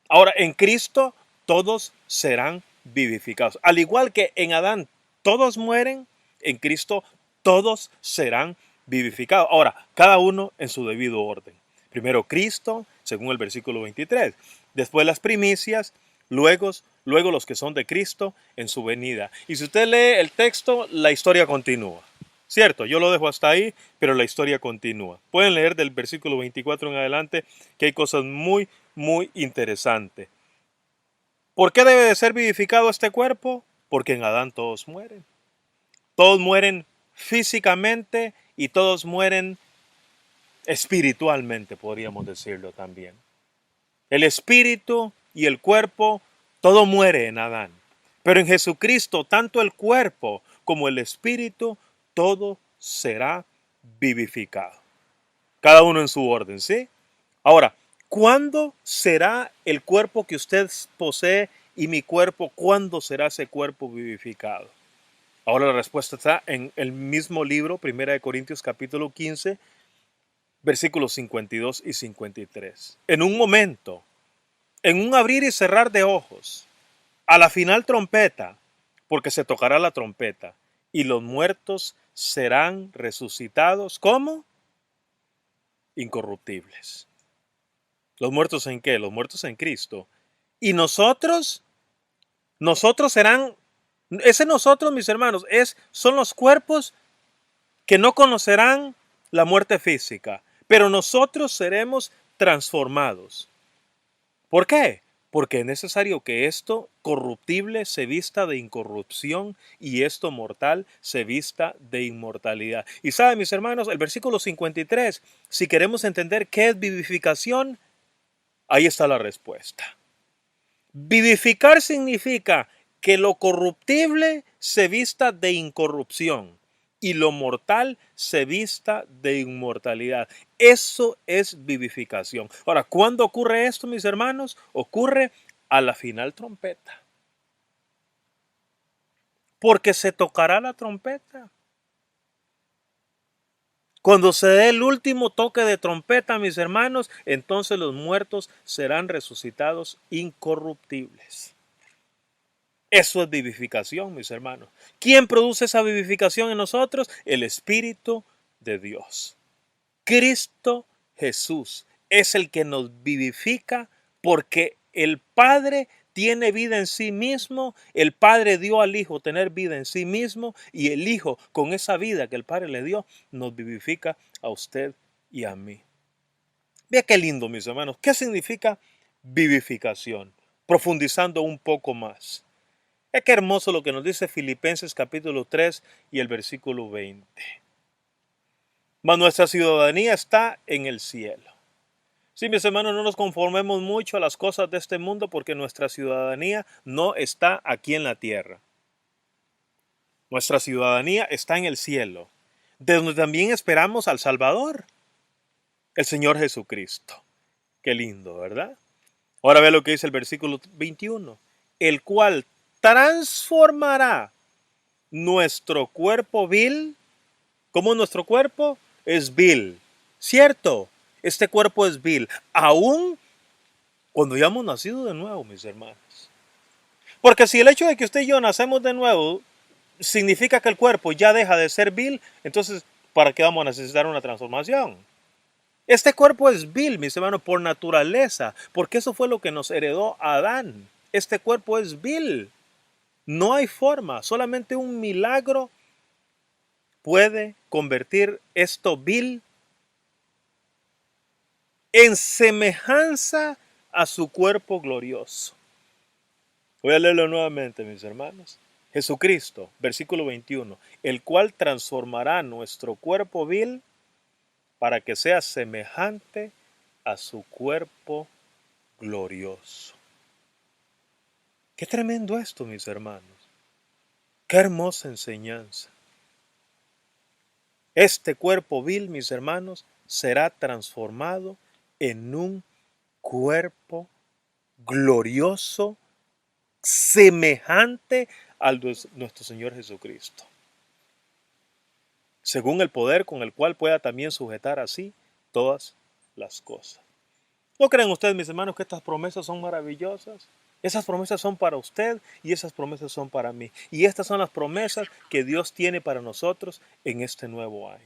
Ahora, en Cristo todos serán vivificados. Al igual que en Adán todos mueren, en Cristo todos serán vivificados. Ahora, cada uno en su debido orden. Primero Cristo, según el versículo 23. Después las primicias, luego los que son de Cristo en su venida. Y si usted lee el texto, la historia continúa. Cierto, yo lo dejo hasta ahí, pero la historia continúa. Pueden leer del versículo 24 en adelante, que hay cosas muy, muy interesantes. ¿Por qué debe de ser vivificado este cuerpo? Porque en Adán todos mueren. Todos mueren físicamente y todos mueren espiritualmente, podríamos decirlo también. El espíritu y el cuerpo, todo muere en Adán. Pero en Jesucristo, tanto el cuerpo como el espíritu, todo será vivificado. Cada uno en su orden, ¿sí? Ahora, ¿cuándo será el cuerpo que usted posee y mi cuerpo? ¿Cuándo será ese cuerpo vivificado? Ahora la respuesta está en el mismo libro, 1 Corintios capítulo 15, versículos 52 y 53. En un momento, en un abrir y cerrar de ojos, a la final trompeta, porque se tocará la trompeta, y los muertos serán resucitados, ¿cómo? Incorruptibles. ¿Los muertos en qué? Los muertos en Cristo. Y nosotros serán, ese nosotros, mis hermanos, son los cuerpos que no conocerán la muerte física, pero nosotros seremos transformados. ¿Por qué? Porque es necesario que esto corruptible se vista de incorrupción y esto mortal se vista de inmortalidad. Y saben, mis hermanos, el versículo 53, si queremos entender qué es vivificación, ahí está la respuesta. Vivificar significa que lo corruptible se vista de incorrupción y lo mortal se vista de inmortalidad. Eso es vivificación. Ahora, ¿cuándo ocurre esto, mis hermanos? Ocurre a la final trompeta. Porque se tocará la trompeta. Cuando se dé el último toque de trompeta, mis hermanos, entonces los muertos serán resucitados incorruptibles. Eso es vivificación, mis hermanos. ¿Quién produce esa vivificación en nosotros? El Espíritu de Dios. Cristo Jesús es el que nos vivifica porque el Padre tiene vida en sí mismo, el Padre dio al Hijo tener vida en sí mismo y el Hijo con esa vida que el Padre le dio nos vivifica a usted y a mí. Vea qué lindo, mis hermanos. ¿Qué significa vivificación? Profundizando un poco más. Qué hermoso lo que nos dice Filipenses capítulo 3 y el versículo 20. Mas nuestra ciudadanía está en el cielo. Sí, mis hermanos, no nos conformemos mucho a las cosas de este mundo porque nuestra ciudadanía no está aquí en la tierra. Nuestra ciudadanía está en el cielo, de donde también esperamos al Salvador, el Señor Jesucristo. Qué lindo, ¿verdad? Ahora ve lo que dice el versículo 21. El cual transformará nuestro cuerpo vil. ¿Cómo nuestro cuerpo? Es vil. ¿Cierto? Este cuerpo es vil. Aún cuando ya hemos nacido de nuevo, mis hermanos. Porque si el hecho de que usted y yo nacemos de nuevo significa que el cuerpo ya deja de ser vil, entonces ¿para qué vamos a necesitar una transformación? Este cuerpo es vil, mis hermanos, por naturaleza, porque eso fue lo que nos heredó Adán. Este cuerpo es vil. No hay forma, solamente un milagro puede convertir esto vil en semejanza a su cuerpo glorioso. Voy a leerlo nuevamente, mis hermanos. Jesucristo, versículo 21, el cual transformará nuestro cuerpo vil para que sea semejante a su cuerpo glorioso. Qué tremendo esto, mis hermanos. Qué hermosa enseñanza. Este cuerpo vil, mis hermanos, será transformado en un cuerpo glorioso, semejante al de nuestro Señor Jesucristo, según el poder con el cual pueda también sujetar así todas las cosas. ¿No creen ustedes, mis hermanos, que estas promesas son maravillosas? Esas promesas son para usted y esas promesas son para mí. Y estas son las promesas que Dios tiene para nosotros en este nuevo año.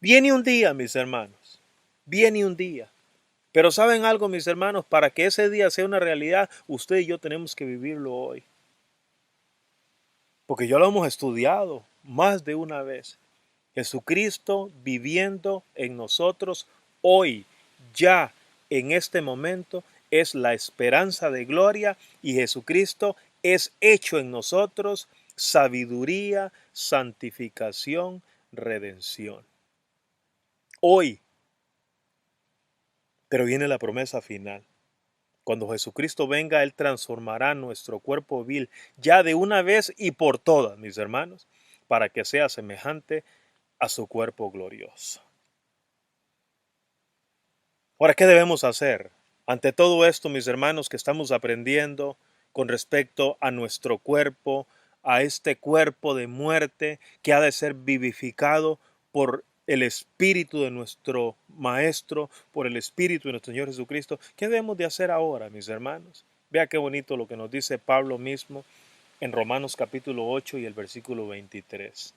Viene un día, mis hermanos, viene un día. Pero ¿saben algo, mis hermanos? Para que ese día sea una realidad, usted y yo tenemos que vivirlo hoy. Porque ya lo hemos estudiado más de una vez. Jesucristo viviendo en nosotros hoy, ya en este momento, es la esperanza de gloria y Jesucristo es hecho en nosotros sabiduría, santificación, redención. Hoy, pero viene la promesa final. Cuando Jesucristo venga, Él transformará nuestro cuerpo vil ya de una vez y por todas, mis hermanos, para que sea semejante a su cuerpo glorioso. Ahora, ¿qué debemos hacer? Ante todo esto, mis hermanos, que estamos aprendiendo con respecto a nuestro cuerpo, a este cuerpo de muerte que ha de ser vivificado por el Espíritu de nuestro Maestro, por el Espíritu de nuestro Señor Jesucristo. ¿Qué debemos de hacer ahora, mis hermanos? Vea qué bonito lo que nos dice Pablo mismo en Romanos capítulo 8 y el versículo 23.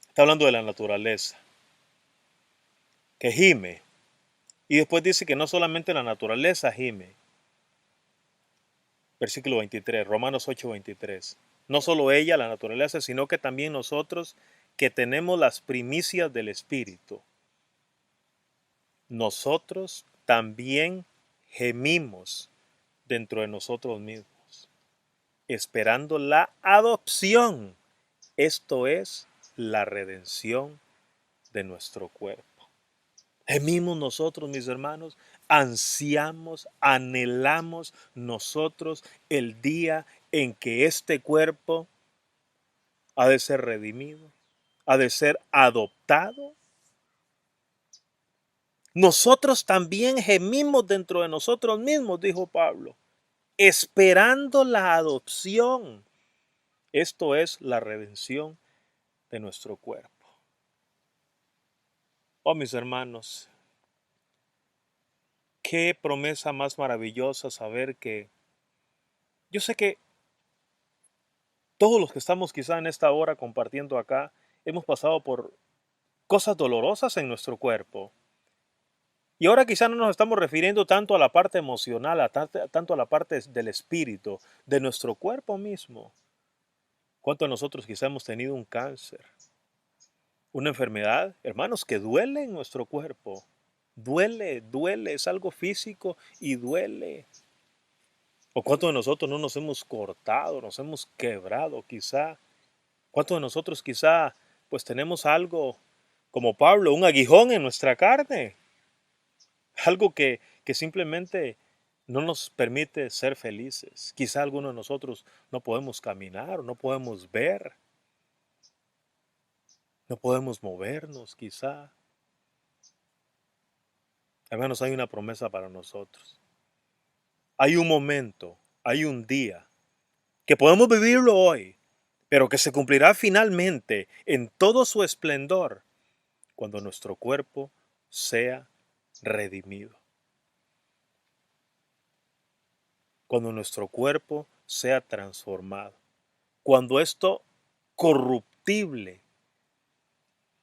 Está hablando de la naturaleza, que gime. Y después dice que no solamente la naturaleza gime. Versículo 23, Romanos 8, 23. No solo ella, la naturaleza, sino que también nosotros que tenemos las primicias del Espíritu. Nosotros también gemimos dentro de nosotros mismos, esperando la adopción. Esto es la redención de nuestro cuerpo. Gemimos nosotros, mis hermanos, ansiamos, anhelamos nosotros el día en que este cuerpo ha de ser redimido, ha de ser adoptado. Nosotros también gemimos dentro de nosotros mismos, dijo Pablo, esperando la adopción. Esto es la redención de nuestro cuerpo. Oh, mis hermanos, qué promesa más maravillosa saber que yo sé que todos los que estamos quizá en esta hora compartiendo acá, hemos pasado por cosas dolorosas en nuestro cuerpo. Y ahora quizá no nos estamos refiriendo tanto a la parte emocional, tanto a la parte del espíritu, de nuestro cuerpo mismo. ¿Cuántos de nosotros quizá hemos tenido un cáncer? Una enfermedad, hermanos, que duele en nuestro cuerpo. Duele, duele, es algo físico y duele. ¿O cuántos de nosotros no nos hemos cortado, nos hemos quebrado quizá? ¿Cuántos de nosotros quizá pues tenemos algo como Pablo, un aguijón en nuestra carne? Algo que simplemente no nos permite ser felices. Quizá algunos de nosotros no podemos caminar, no podemos ver, no podemos movernos quizá. Hermanos, hay una promesa para nosotros. Hay un momento, hay un día que podemos vivirlo hoy, pero que se cumplirá finalmente en todo su esplendor cuando nuestro cuerpo sea redimido. Cuando nuestro cuerpo sea transformado. Cuando esto corruptible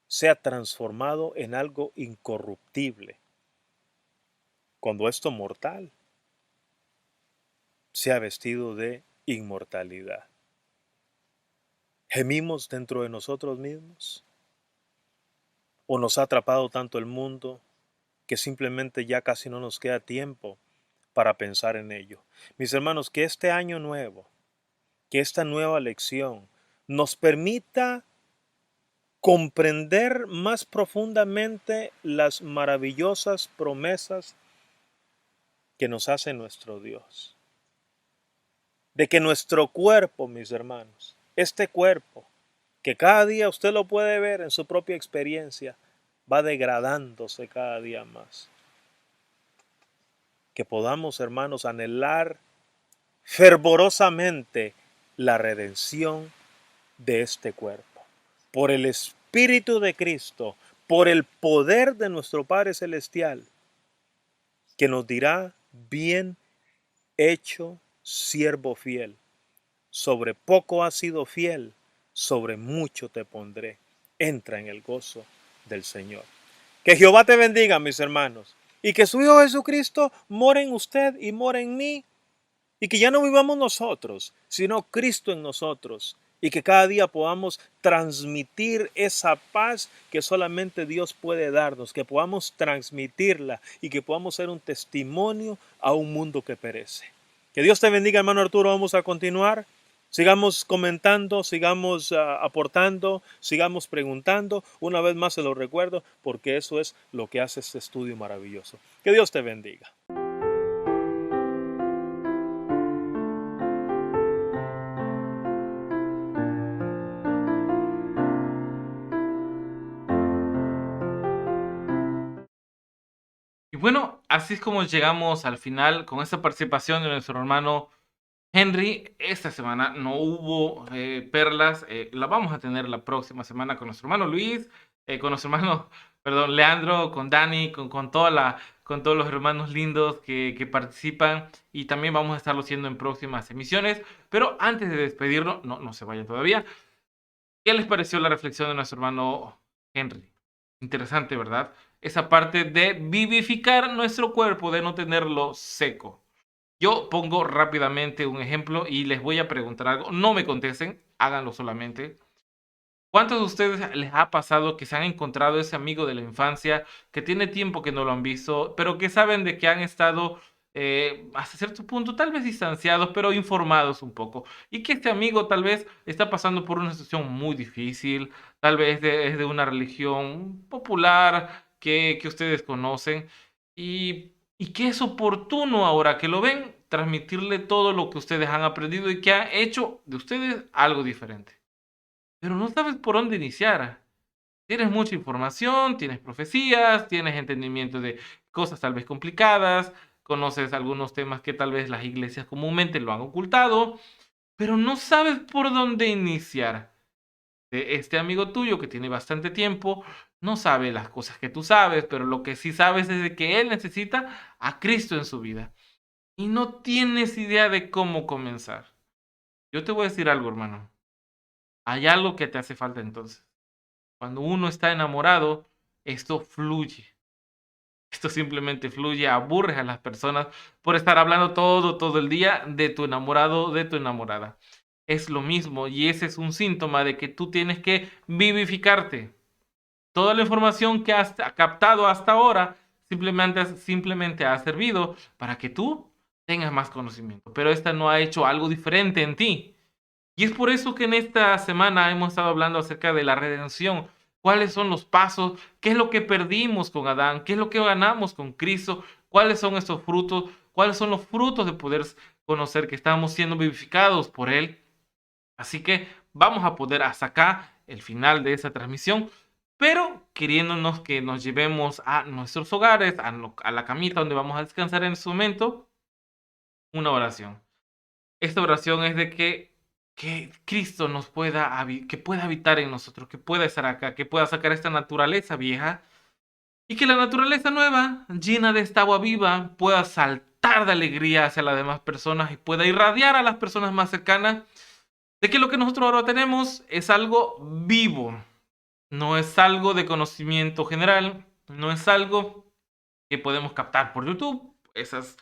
sea transformado en algo incorruptible. Cuando esto mortal sea vestido de inmortalidad. ¿Gemimos dentro de nosotros mismos? o nos ha atrapado tanto el mundo que simplemente ya casi no nos queda tiempo para pensar en ello. Mis hermanos, que este año nuevo, que esta nueva lección nos permita comprender más profundamente las maravillosas promesas que nos hace nuestro Dios. De que nuestro cuerpo, mis hermanos, este cuerpo, que cada día usted lo puede ver en su propia experiencia, va degradándose cada día más. Que podamos, hermanos, anhelar fervorosamente la redención de este cuerpo. Por el Espíritu de Cristo, por el poder de nuestro Padre Celestial, que nos dirá: bien hecho, siervo fiel. Sobre poco has sido fiel, sobre mucho te pondré. Entra en el gozo del Señor. Que Jehová te bendiga, mis hermanos, y que su Hijo Jesucristo more en usted y more en mí, y que ya no vivamos nosotros, sino Cristo en nosotros, y que cada día podamos transmitir esa paz que solamente Dios puede darnos, que podamos transmitirla y que podamos ser un testimonio a un mundo que perece. Que Dios te bendiga, hermano Arturo. Vamos a continuar. Sigamos comentando, sigamos aportando, sigamos preguntando. Una vez más se lo recuerdo, porque eso es lo que hace este estudio maravilloso. Que Dios te bendiga. Y bueno, así es como llegamos al final con esta participación de nuestro hermano Henry. Esta semana no hubo perlas, la vamos a tener la próxima semana con nuestro hermano Luis, con nuestro hermano, perdón, Leandro, con Dani, con con todos los hermanos lindos que participan, y también vamos a estarlo haciendo en próximas emisiones. Pero antes de despedirnos, no se vayan todavía. ¿Qué les pareció la reflexión de nuestro hermano Henry? Interesante, ¿verdad? Esa parte de vivificar nuestro cuerpo, de no tenerlo seco. Yo pongo rápidamente un ejemplo y les voy a preguntar algo. No me contesten, háganlo solamente. ¿Cuántos de ustedes les ha pasado que se han encontrado ese amigo de la infancia que tiene tiempo que no lo han visto, pero que saben de que han estado hasta cierto punto tal vez distanciados, pero informados un poco? Y que este amigo tal vez está pasando por una situación muy difícil, tal vez es de una religión popular que ustedes conocen, y que es oportuno ahora que lo ven transmitirle todo lo que ustedes han aprendido y que ha hecho de ustedes algo diferente. Pero no sabes por dónde iniciar. Tienes mucha información, tienes profecías, tienes entendimiento de cosas tal vez complicadas, conoces algunos temas que tal vez las iglesias comúnmente lo han ocultado, pero no sabes por dónde iniciar. Este amigo tuyo que tiene bastante tiempo no sabe las cosas que tú sabes, pero lo que sí sabes es de que él necesita a Cristo en su vida y no tienes idea de cómo comenzar. Yo te voy a decir algo, hermano. Hay algo que te hace falta entonces. Cuando uno está enamorado, esto fluye. Esto simplemente fluye, aburres a las personas por estar hablando todo el día de tu enamorado, de tu enamorada. Es lo mismo, y ese es un síntoma de que tú tienes que vivificarte. Toda la información que has captado hasta ahora simplemente ha servido para que tú tengas más conocimiento, pero esta no ha hecho algo diferente en ti. Y es por eso que en esta semana hemos estado hablando acerca de la redención. ¿Cuáles son los pasos? ¿Qué es lo que perdimos con Adán? ¿Qué es lo que ganamos con Cristo? ¿Cuáles son estos frutos? ¿Cuáles son los frutos de poder conocer que estamos siendo vivificados por Él? Así que vamos a poder hasta acá el final de esta transmisión, pero queriéndonos que nos llevemos a nuestros hogares, a la camita donde vamos a descansar en este momento, una oración. Esta oración es de que Cristo nos pueda, que pueda habitar en nosotros, que pueda estar acá, que pueda sacar esta naturaleza vieja y que la naturaleza nueva, llena de esta agua viva, pueda saltar de alegría hacia las demás personas y pueda irradiar a las personas más cercanas de que lo que nosotros ahora tenemos es algo vivo, no es algo de conocimiento general, no es algo que podemos captar por YouTube, esas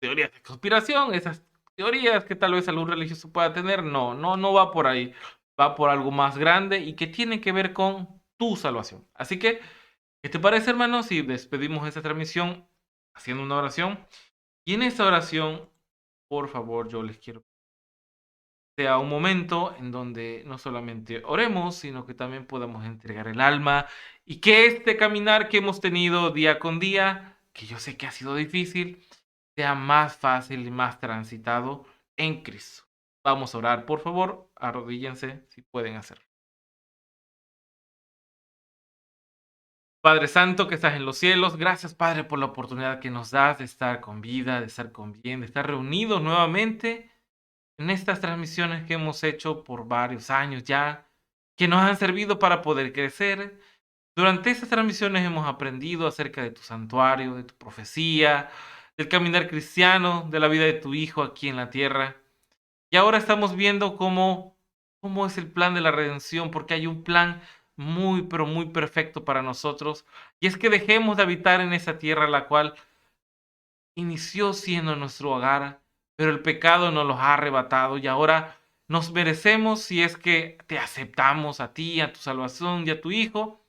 teorías de conspiración, esas teorías que tal vez algún religioso pueda tener. No va por ahí, va por algo más grande y que tiene que ver con tu salvación. Así que ¿Qué te parece, hermanos, si despedimos esta transmisión haciendo una oración? Y en esta oración, por favor, yo les quiero que sea un momento en donde no solamente oremos, sino que también podamos entregar el alma y que este caminar que hemos tenido día con día, que yo sé que ha sido difícil, sea más fácil y más transitado en Cristo. Vamos a orar, por favor, arrodíllense si pueden hacerlo. Padre Santo que estás en los cielos, gracias Padre por la oportunidad que nos das de estar con vida, de estar con bien, de estar reunidos nuevamente en estas transmisiones que hemos hecho por varios años ya, que nos han servido para poder crecer. Durante estas transmisiones hemos aprendido acerca de tu santuario, de tu profecía, del caminar cristiano, de la vida de tu Hijo aquí en la tierra. Y ahora estamos viendo cómo es el plan de la redención, porque hay un plan muy, pero muy perfecto para nosotros. Y es que dejemos de habitar en esa tierra la cual inició siendo nuestro hogar, pero el pecado nos los ha arrebatado y ahora nos merecemos, si es que te aceptamos a ti, a tu salvación y a tu Hijo,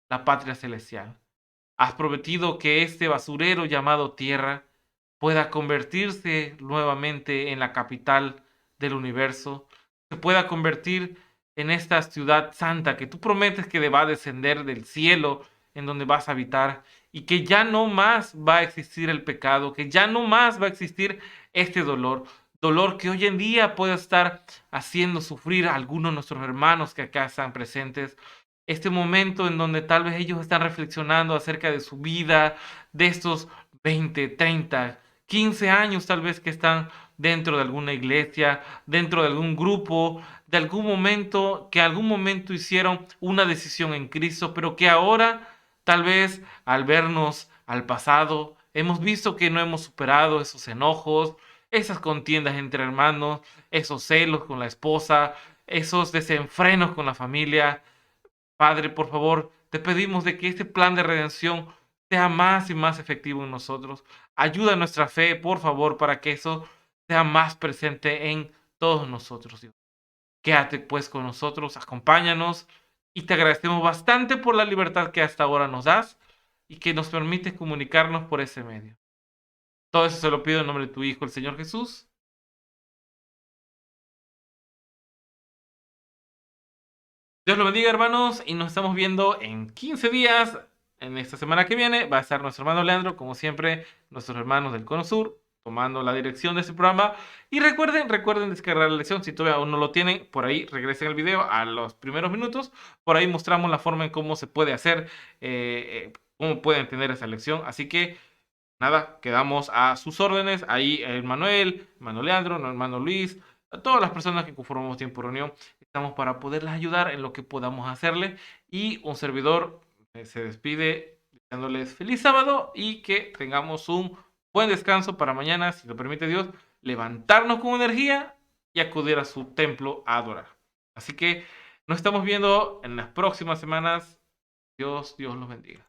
la patria celestial. Has prometido que este basurero llamado tierra pueda convertirse nuevamente en la capital del universo, se pueda convertir en esta ciudad santa que tú prometes que va a descender del cielo, en donde vas a habitar, y que ya no más va a existir el pecado, que ya no más va a existir este dolor que hoy en día puede estar haciendo sufrir a algunos de nuestros hermanos que acá están presentes. Este momento en donde tal vez ellos están reflexionando acerca de su vida, de estos 20, 30, 15 años tal vez que están dentro de alguna iglesia, dentro de algún grupo, de algún momento, que algún momento hicieron una decisión en Cristo, pero que ahora tal vez al vernos al pasado, hemos visto que no hemos superado esos enojos, esas contiendas entre hermanos, esos celos con la esposa, esos desenfrenos con la familia. Padre, por favor, te pedimos de que este plan de redención sea más y más efectivo en nosotros. Ayuda a nuestra fe, por favor, para que eso sea más presente en todos nosotros, Dios. Quédate pues con nosotros, acompáñanos y te agradecemos bastante por la libertad que hasta ahora nos das y que nos permite comunicarnos por ese medio. Todo eso se lo pido en nombre de tu Hijo, el Señor Jesús. Dios lo bendiga, hermanos, y nos estamos viendo en 15 días. En esta semana que viene va a estar nuestro hermano Leandro, como siempre, nuestros hermanos del Cono Sur, tomando la dirección de este programa. Y recuerden descargar la lección. Si todavía aún no lo tienen, por ahí regresen al video a los primeros minutos. Por ahí mostramos la forma en cómo se puede hacer, cómo pueden entender esa lección. Así que, nada, quedamos a sus órdenes. Ahí el Manuel, hermano Leandro, el hermano Luis, a todas las personas que conformamos Tiempo Reunión, estamos para poderles ayudar en lo que podamos hacerle. Y un servidor se despide deseándoles feliz sábado y que tengamos un buen descanso para mañana, si lo permite Dios, levantarnos con energía y acudir a su templo a adorar. Así que nos estamos viendo en las próximas semanas. Dios los bendiga.